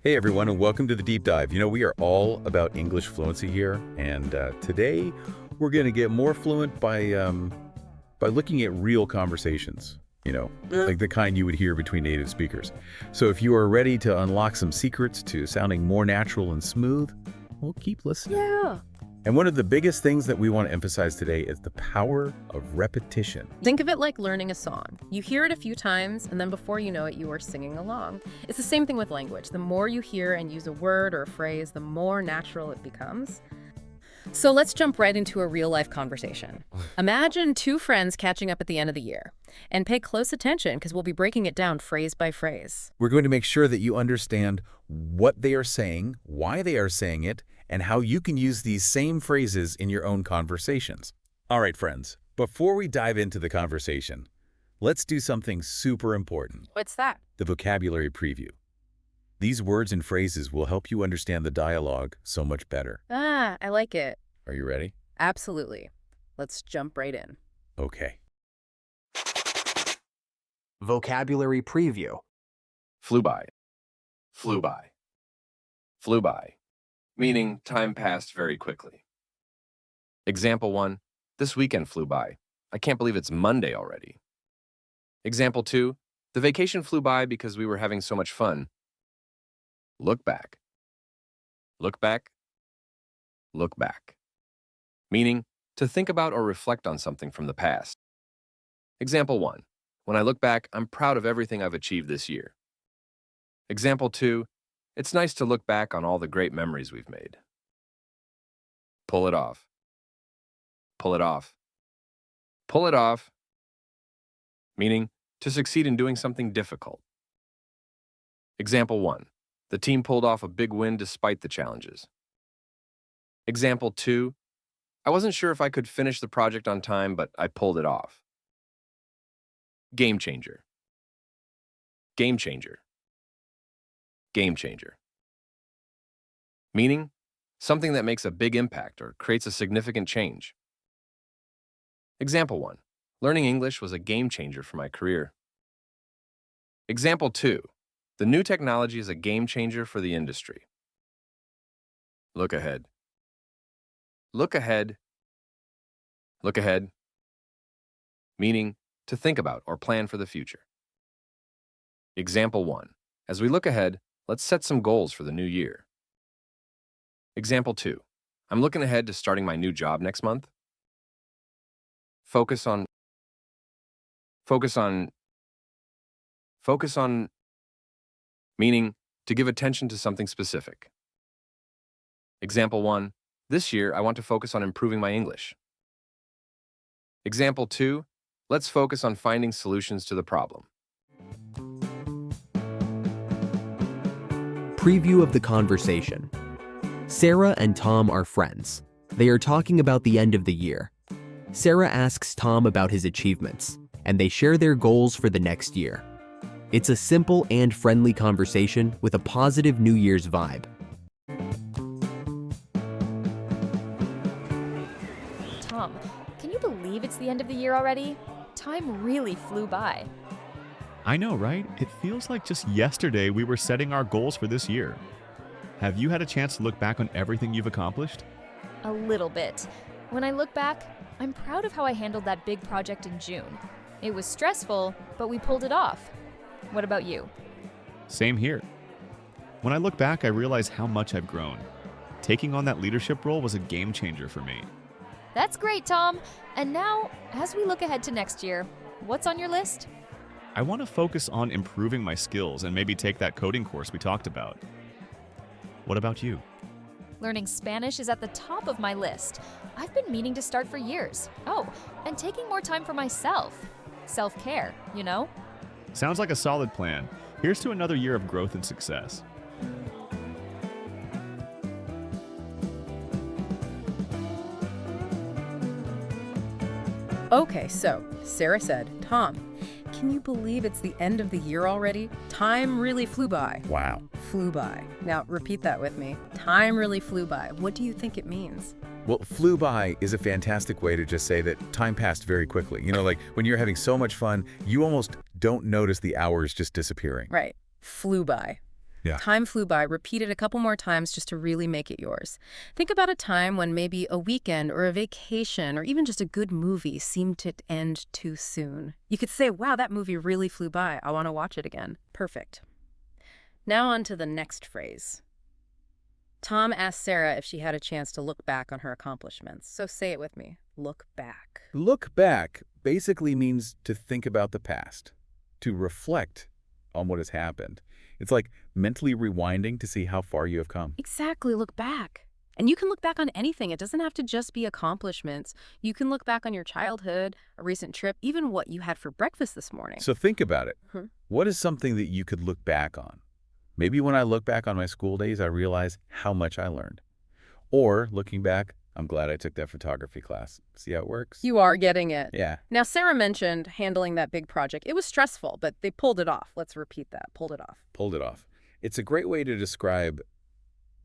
Hey everyone, and welcome to the Deep Dive. We are all about English fluency here, and today we're going to get more fluent by looking at real conversations, like the kind you would hear between native speakers. So if you are ready to unlock some secrets to sounding more natural and smooth, well, keep listening. Yeah. And one of the biggest things that we want to emphasize today is the power of repetition. Think of it like learning a song. You hear it a few times, and then before you know it, you are singing along. It's the same thing with language. The more you hear and use a word or a phrase, the more natural it becomes. So let's jump right into a real-life conversation. Imagine two friends catching up at the end of the year. And pay close attention, because we'll be breaking it down phrase by phrase. We're going to make sure that you understand what they are saying, why they are saying it, and how you can use these same phrases in your own conversations. All right, friends, before we dive into the conversation, let's do something super important. What's that? The vocabulary preview. These words and phrases will help you understand the dialogue so much better. I like it. Are you ready? Absolutely. Let's jump right in. Okay. Vocabulary preview. Flew by. Flew by. Flew by. Meaning time passed very quickly. Example 1. This weekend flew by. I can't believe it's Monday already. Example 2. The vacation flew by because we were having so much fun. Look back. Look back. Look back. Meaning to think about or reflect on something from the past. Example 1. When I look back, I'm proud of everything I've achieved this year. Example 2. It's nice to look back on all the great memories we've made. Pull it off. Pull it off. Pull it off. Meaning to succeed in doing something difficult. Example 1. The team pulled off a big win despite the challenges. Example 2. I wasn't sure if I could finish the project on time, but I pulled it off. Game changer. Game changer. Game changer. Meaning, something that makes a big impact or creates a significant change. Example 1. Learning English was a game changer for my career. Example 2. The new technology is a game changer for the industry. Look ahead. Look ahead. Look ahead. Meaning, to think about or plan for the future. Example 1. As we look ahead, let's set some goals for the new year. Example 2. I'm looking ahead to starting my new job next month. Focus on, meaning to give attention to something specific. Example 1. This year, I want to focus on improving my English. Example 2. Let's focus on finding solutions to the problem. Preview of the conversation. Sarah and Tom are friends. They are talking about the end of the year. Sarah asks Tom about his achievements, and they share their goals for the next year. It's a simple and friendly conversation with a positive New Year's vibe. Tom, can you believe it's the end of the year already? Time really flew by. I know, right? It feels like just yesterday we were setting our goals for this year. Have you had a chance to look back on everything you've accomplished? A little bit. When I look back, I'm proud of how I handled that big project in June. It was stressful, but we pulled it off. What about you? Same here. When I look back, I realize how much I've grown. Taking on that leadership role was a game changer for me. That's great, Tom. And now, as we look ahead to next year, what's on your list? I want to focus on improving my skills and maybe take that coding course we talked about. What about you? Learning Spanish is at the top of my list. I've been meaning to start for years. Oh, and taking more time for myself. Self-care, you know? Sounds like a solid plan. Here's to another year of growth and success. Okay, so Sarah said, Tom, can you believe it's the end of the year already? Time really flew by. Wow. Flew by. Now, repeat that with me. Time really flew by. What do you think it means? Well, flew by is a fantastic way to just say that time passed very quickly. Like when you're having so much fun, you almost don't notice the hours just disappearing. Right. Flew by. Yeah. Time flew by. Repeat it a couple more times just to really make it yours. Think about a time when maybe a weekend or a vacation or even just a good movie seemed to end too soon. You could say, wow, that movie really flew by. I want to watch it again. Perfect. Now on to the next phrase. Tom asked Sarah if she had a chance to look back on her accomplishments. So say it with me. Look back. Look back basically means to think about the past, to reflect on what has happened. It's like mentally rewinding to see how far you have come. Exactly, look back. And you can look back on anything. It doesn't have to just be accomplishments. You can look back on your childhood, a recent trip, even what you had for breakfast this morning. So think about it. Hmm. What is something that you could look back on? Maybe when I look back on my school days, I realize how much I learned. Or looking back, I'm glad I took that photography class. See how it works? You are getting it. Yeah. Now, Sarah mentioned handling that big project. It was stressful, but they pulled it off. Let's repeat that. Pulled it off. Pulled it off. It's a great way to describe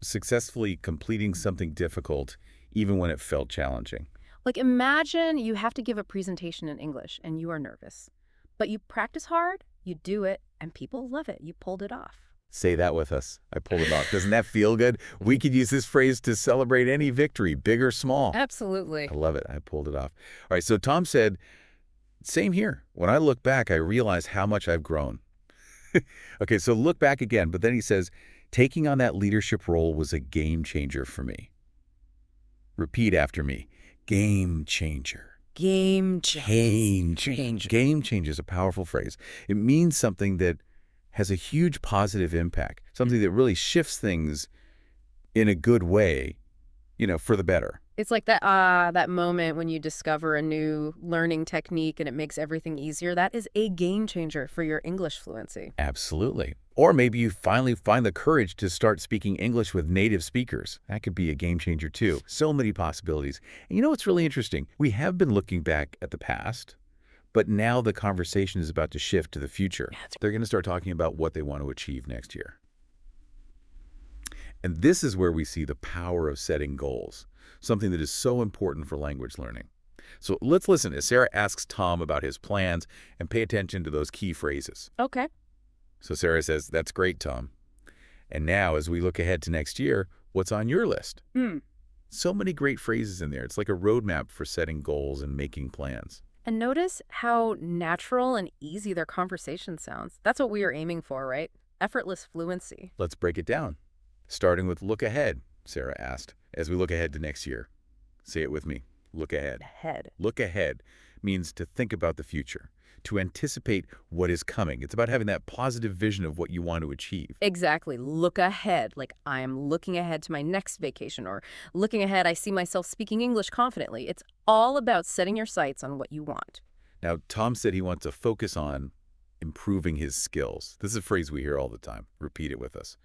successfully completing something difficult, even when it felt challenging. Like, imagine you have to give a presentation in English and you are nervous. But you practice hard, you do it, and people love it. You pulled it off. Say that with us. I pulled it off. Doesn't that feel good? We could use this phrase to celebrate any victory, big or small. Absolutely. I love it. I pulled it off. All right, so Tom said, same here. When I look back, I realize how much I've grown. Okay, so look back again. But then he says, taking on that leadership role was a game changer for me. Repeat after me. Game changer. Game Change. Game change is a powerful phrase. It means something that has a huge positive impact, something that really shifts things in a good way, for the better. It's like that moment when you discover a new learning technique and it makes everything easier. That is a game changer for your English fluency. Absolutely. Or maybe you finally find the courage to start speaking English with native speakers. That could be a game changer too. So many possibilities. And you know what's really interesting? We have been looking back at the past, but now the conversation is about to shift to the future. They're going to start talking about what they want to achieve next year. And this is where we see the power of setting goals, something that is so important for language learning. So let's listen as Sarah asks Tom about his plans and pay attention to those key phrases. Okay. So Sarah says, that's great, Tom. And now as we look ahead to next year, what's on your list? So many great phrases in there. It's like a roadmap for setting goals and making plans. And notice how natural and easy their conversation sounds. That's what we are aiming for, right? Effortless fluency. Let's break it down. Starting with look ahead, Sarah asked, as we look ahead to next year. Say it with me. Look ahead. Ahead. Look ahead means to think about the future, to anticipate what is coming. It's about having that positive vision of what you want to achieve. Exactly. Look ahead. Like I am looking ahead to my next vacation, or looking ahead, I see myself speaking English confidently. It's all about setting your sights on what you want. Now, Tom said he wants to focus on improving his skills. This is a phrase we hear all the time. Repeat it with us.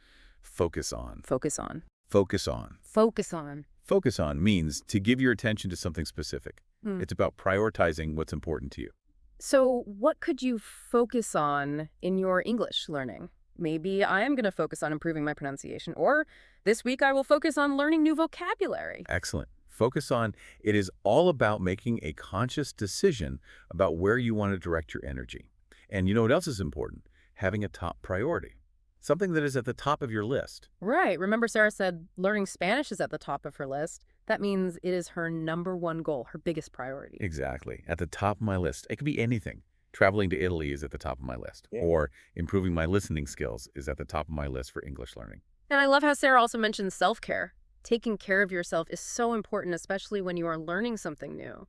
Focus on. Focus on. Focus on. Focus on. Focus on means to give your attention to something specific. It's about prioritizing what's important to you. So what could you focus on in your English learning? Maybe I am going to focus on improving my pronunciation, or this week I will focus on learning new vocabulary. Excellent. Focus on. It is all about making a conscious decision about where you want to direct your energy. And you know what else is important? Having a top priority. Something that is at the top of your list. Right. Remember Sarah said learning Spanish is at the top of her list. That means it is her #1 goal, her biggest priority. Exactly. At the top of my list. It could be anything. Traveling to Italy is at the top of my list. Yeah. Or improving my listening skills is at the top of my list for English learning. And I love how Sarah also mentioned self-care. Taking care of yourself is so important, especially when you are learning something new.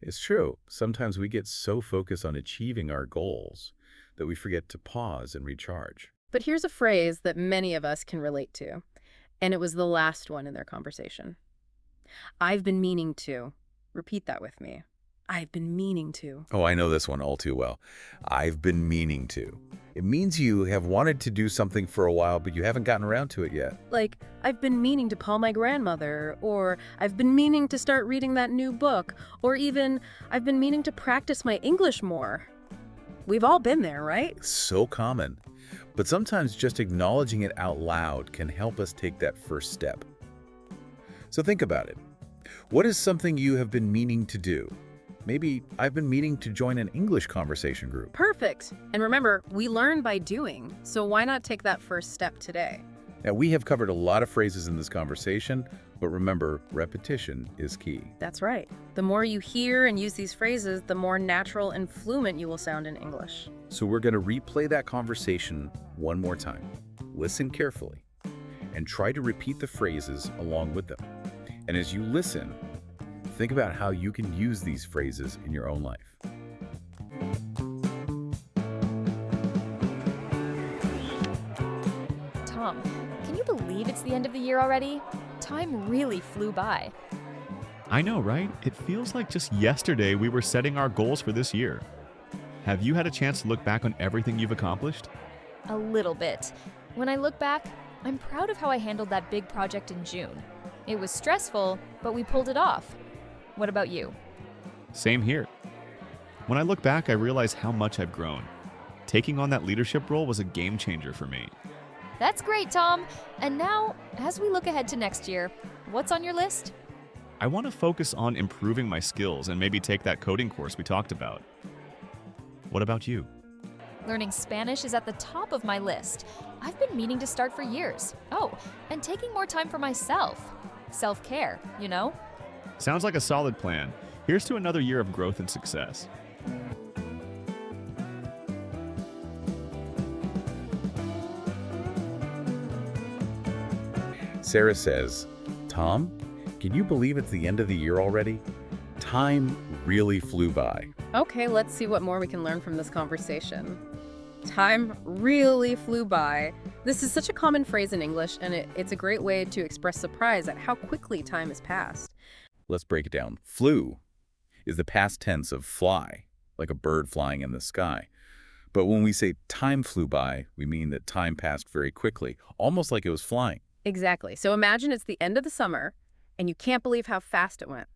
It's true. Sometimes we get so focused on achieving our goals that we forget to pause and recharge. But here's a phrase that many of us can relate to, and it was the last one in their conversation. I've been meaning to. Repeat that with me. I've been meaning to. Oh, I know this one all too well. I've been meaning to. It means you have wanted to do something for a while, but you haven't gotten around to it yet. Like, I've been meaning to call my grandmother, or I've been meaning to start reading that new book, or even I've been meaning to practice my English more. We've all been there, right? So common. But sometimes just acknowledging it out loud can help us take that first step. So think about it. What is something you have been meaning to do? maybe I've been meaning to join an English conversation group. Perfect. And remember, we learn by doing, so why not take that first step today? Now, we have covered a lot of phrases in this conversation, but remember, repetition is key. That's right. The more you hear and use these phrases, the more natural and fluent you will sound in English. So we're going to replay that conversation one more time. Listen carefully and try to repeat the phrases along with them. And as you listen, think about how you can use these phrases in your own life. Tom, can you believe it's the end of the year already? Time really flew by. I know, right? It feels like just yesterday we were setting our goals for this year. Have you had a chance to look back on everything you've accomplished? A little bit. When I look back, I'm proud of how I handled that big project in June. It was stressful, but we pulled it off. What about you? Same here. When I look back, I realize how much I've grown. Taking on that leadership role was a game changer for me. That's great, Tom. And now, as we look ahead to next year, what's on your list? I want to focus on improving my skills and maybe take that coding course we talked about. What about you? Learning Spanish is at the top of my list. I've been meaning to start for years. Oh, and taking more time for myself. Self-care, you know? Sounds like a solid plan. Here's to another year of growth and success. Sarah says, Tom, can you believe it's the end of the year already? Time really flew by. Okay, let's see what more we can learn from this conversation. Time really flew by. This is such a common phrase in English, and it's a great way to express surprise at how quickly time has passed. Let's break it down. Flew is the past tense of fly, like a bird flying in the sky. But when we say time flew by, we mean that time passed very quickly, almost like it was flying. Exactly. So imagine it's the end of the summer, and you can't believe how fast it went.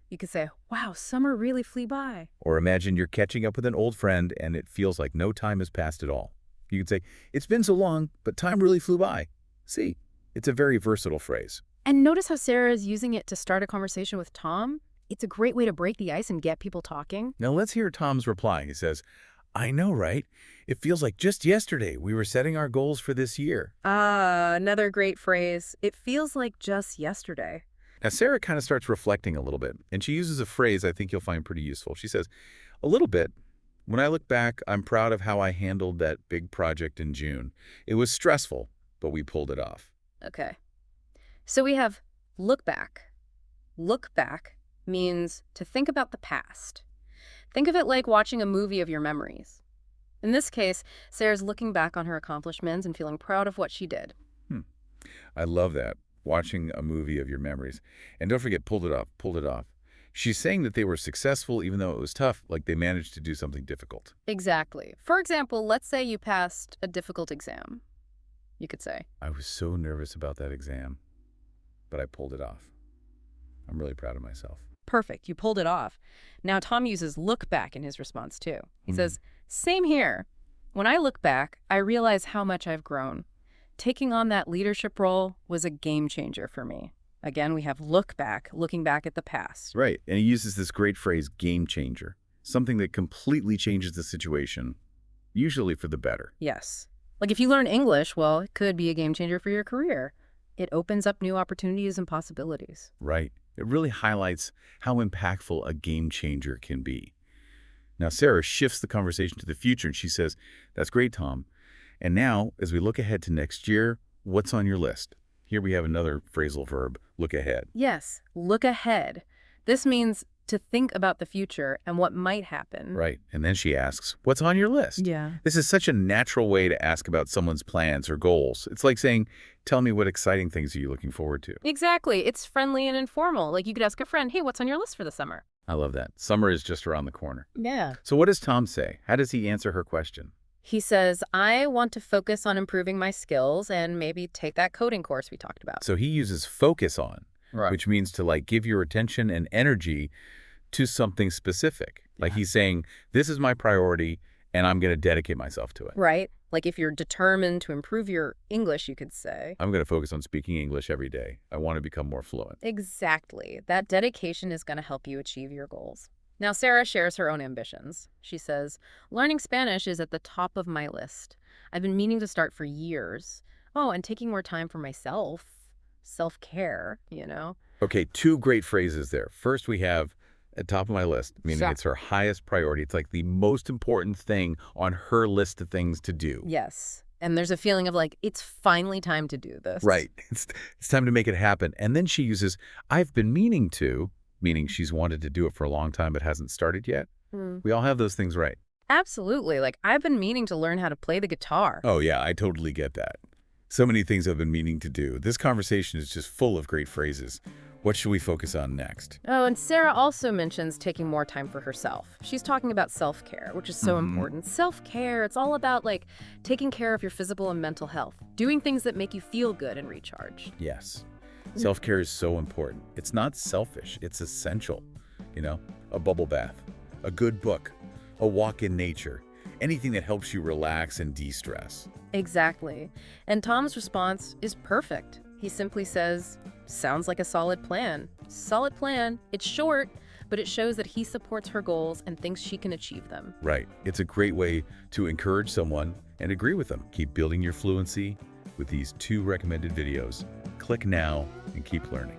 You could say, wow, summer really flew by. Or imagine you're catching up with an old friend and it feels like no time has passed at all. You could say, it's been so long, but time really flew by. See, it's a very versatile phrase. And notice how Sarah is using it to start a conversation with Tom. It's a great way to break the ice and get people talking. Now let's hear Tom's reply. He says, I know, right? It feels like just yesterday we were setting our goals for this year. Ah, another great phrase. It feels like just yesterday. Now, Sarah kind of starts reflecting a little bit, and she uses a phrase I think you'll find pretty useful. She says, a little bit. When I look back, I'm proud of how I handled that big project in June. It was stressful, but we pulled it off. Okay. So we have look back. Look back means to think about the past. Think of it like watching a movie of your memories. In this case, Sarah's looking back on her accomplishments and feeling proud of what she did. I love that. Watching a movie of your memories. And don't forget, pulled it off, pulled it off. She's saying that they were successful even though it was tough, like they managed to do something difficult. Exactly. For example, let's say you passed a difficult exam. You could say, I was so nervous about that exam, but I pulled it off. I'm really proud of myself. perfect, you pulled it off. Now Tom uses look back in his response too. He says, same here. When I look back, I realize how much I've grown. Taking on that leadership role was a game changer for me. Again, we have look back, looking back at the past. Right. And he uses this great phrase, game changer, something that completely changes the situation, usually for the better. Yes. Like if you learn English, well, it could be a game changer for your career. It opens up new opportunities and possibilities. Right. It really highlights how impactful a game changer can be. Now, Sarah shifts the conversation to the future, and she says, that's great, Tom. And now, as we look ahead to next year, what's on your list? Here we have another phrasal verb, look ahead. Yes, look ahead. This means to think about the future and what might happen. Right. And then she asks, what's on your list? Yeah. This is such a natural way to ask about someone's plans or goals. It's like saying, tell me what exciting things are you looking forward to? Exactly. It's friendly and informal. Like you could ask a friend, hey, what's on your list for the summer? I love that. Summer is just around the corner. Yeah. So what does Tom say? How does he answer her question? He says, I want to focus on improving my skills and maybe take that coding course we talked about. So he uses focus on, which means to like give your attention and energy to something specific. Like he's saying, this is my priority and I'm going to dedicate myself to it. Right. Like if you're determined to improve your English, you could say. I'm going to focus on speaking English every day. I want to become more fluent. Exactly. That dedication is going to help you achieve your goals. Now, Sarah shares her own ambitions. She says, learning Spanish is at the top of my list. I've been meaning to start for years. Oh, and taking more time for myself. Self-care, you know? Okay, two great phrases there. First, we have at top of my list, meaning Sure. it's her highest priority. It's like the most important thing on her list of things to do. Yes. And there's a feeling of like, it's finally time to do this. Right. It's time to make it happen. And then she uses, I've been meaning to, meaning she's wanted to do it for a long time but hasn't started yet. We all have those things right. Absolutely. Like, I've been meaning to learn how to play the guitar. Oh, yeah, I totally get that. So many things I've been meaning to do. This conversation is just full of great phrases. What should we focus on next? Oh, and Sarah also mentions taking more time for herself. She's talking about self-care, which is so important. Self-care, it's all about, like, taking care of your physical and mental health, doing things that make you feel good and recharge. Yes. Self-care is so important. It's not selfish. It's essential. You know, a bubble bath, a good book, a walk in nature, anything that helps you relax and de-stress. Exactly. And Tom's response is perfect. He simply says, sounds like a solid plan. Solid plan. It's short, but it shows that he supports her goals and thinks she can achieve them. Right. It's a great way to encourage someone and agree with them. Keep building your fluency with these 2 recommended videos. Click now and keep learning.